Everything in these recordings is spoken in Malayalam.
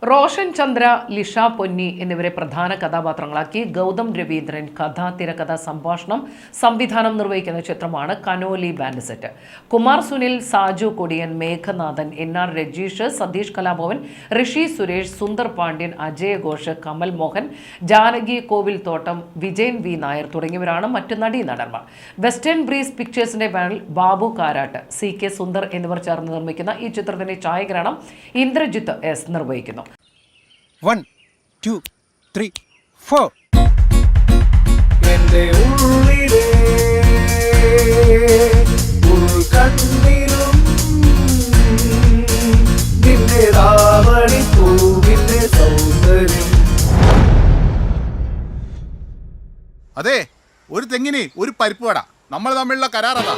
റോഷൻ ചന്ദ്ര, ലിഷ പൊന്നി എന്നിവരെ പ്രധാന കഥാപാത്രങ്ങളാക്കി ഗൗതം രവീന്ദ്രൻ കഥ, തിരക്കഥ, സംഭാഷണം, സംവിധാനം നിർവഹിക്കുന്ന ചിത്രമാണ് Kanoli band set. Kumar Sunil, Saju Kodiyan, Meghanathan, NR Rajeesh, Satheesh Kalabhavan, Rishi Suresh, Sundar Pandian, Ajay Ghosh, Kamal Mohan, Janaki Kovil Thottam, Vijayan V Nair തുടങ്ങിയവരാണ് മറ്റ് നടീനടന്മാർ. വെസ്റ്റേൺ ബ്രീസ് പിക്ചേഴ്സിന്റെ ബാനറിൽ ബാബു കാരാട്ട്, CK സുന്ദർ എന്നിവർ ചേർന്ന് നിർമ്മിക്കുന്ന ഈ ചിത്രത്തിന്റെ ഛായാഗ്രഹണം ഇന്ദ്രജിത്ത് S നിർവഹിക്കുന്നു. 1, 2, 3, 4. എന്റെ ഉള്ളിലെ ഉൾക്കണ്ണിലും നിന്റെ രാവണി പൂവിന്റെ സൗന്ദര്യം. അതെ, ഒരു തെങ്ങിന് ഒരു പരിപ്പ് വട. നമ്മൾ തമ്മിലുള്ള കരാറതാ.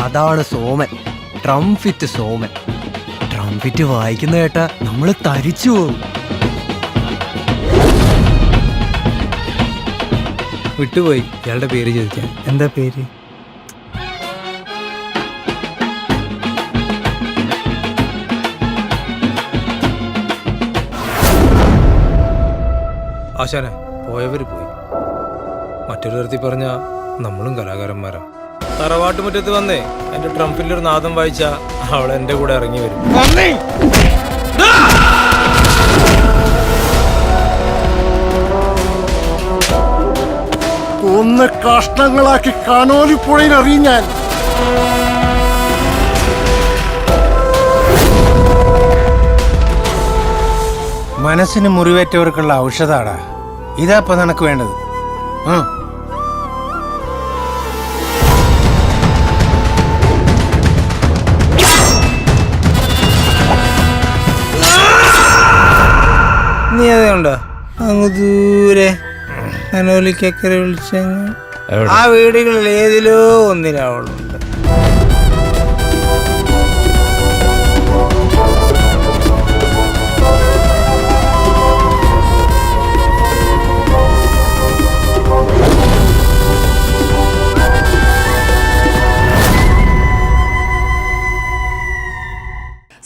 അതാണ് സോമൻ, ട്രംഫിറ്റ് സോമൻ. ട്രംഫിറ്റ് വായിക്കുന്ന കേട്ടാ നമ്മള് തരിച്ചു പോകും. വിട്ടുപോയി ഇയാളുടെ പേര് ചോദിക്കാൻ. എന്താ പേര്? ആശാനെ, പോയവര് പോയി. മറ്റൊരു തരത്തിൽ പറഞ്ഞ നമ്മളും കലാകാരന്മാരാ. തറവാട്ടുമുറ്റത്ത് വന്നേ എന്റെ ട്രംപിന്റെ ഒരു നാദം വായിച്ച അവൾ എന്റെ കൂടെ ഇറങ്ങി വരും. ഒന്ന് കഷ്ണങ്ങളാക്കി കനോലി പുഴയിൽ എറിയാൻ. മനസ്സിന് മുറിവേറ്റവർക്കുള്ള ഔഷധാടാ ഇതാപ്പ നിനക്ക് വേണ്ടത്. നീ അതുകൊണ്ടോ അങ്ങ് ദൂരെ കനോലിക്കക്കരെ വിളിച്ച ആ വീടുകളിൽ ഏതിലോ ഒന്നിലാവളുണ്ട്.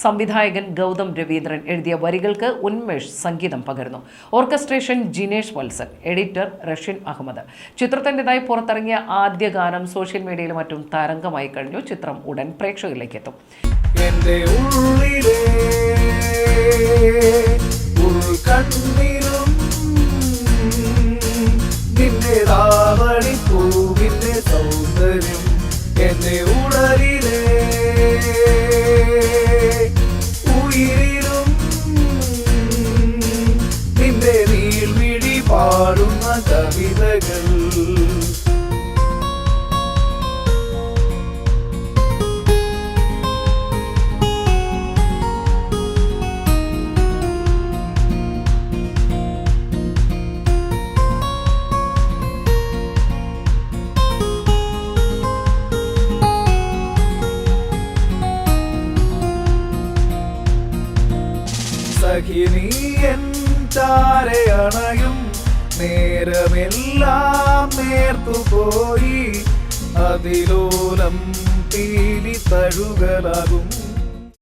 സംവിധായകൻ ഗൗതം രവീന്ദ്രൻ എഴുതിയ വരികൾക്ക് ഉന്മേഷ് സംഗീതം പകരുന്നു. ഓർക്കസ്ട്രേഷൻ ജിനേഷ് വത്സൻ, എഡിറ്റർ റഷ്യൻ അഹമ്മദ്. ചിത്രത്തിൻ്റെതായി പുറത്തിറങ്ങിയ ആദ്യ ഗാനം സോഷ്യൽ മീഡിയയിലും മറ്റും തരംഗമായി കഴിഞ്ഞു. ചിത്രം ഉടൻ പ്രേക്ഷകരിലേക്ക് എത്തും. എന്റെ ഉള്ളിലെ ഉൾക്കണ്ണിലും നിന്റെ രാവണി പൂവിന്റെ സൗന്ദര്യം. എന്റെ ഉടലിലെ ഉയിരിലും നിന്റെ നീൾമിഴി പാടുന്ന കവിതകൾ. സഖിനി എൻ ചാരയണയും നേരമെല്ലാം നേർത്തുപോയി. അതിലോലം പീലി തഴുകലാകും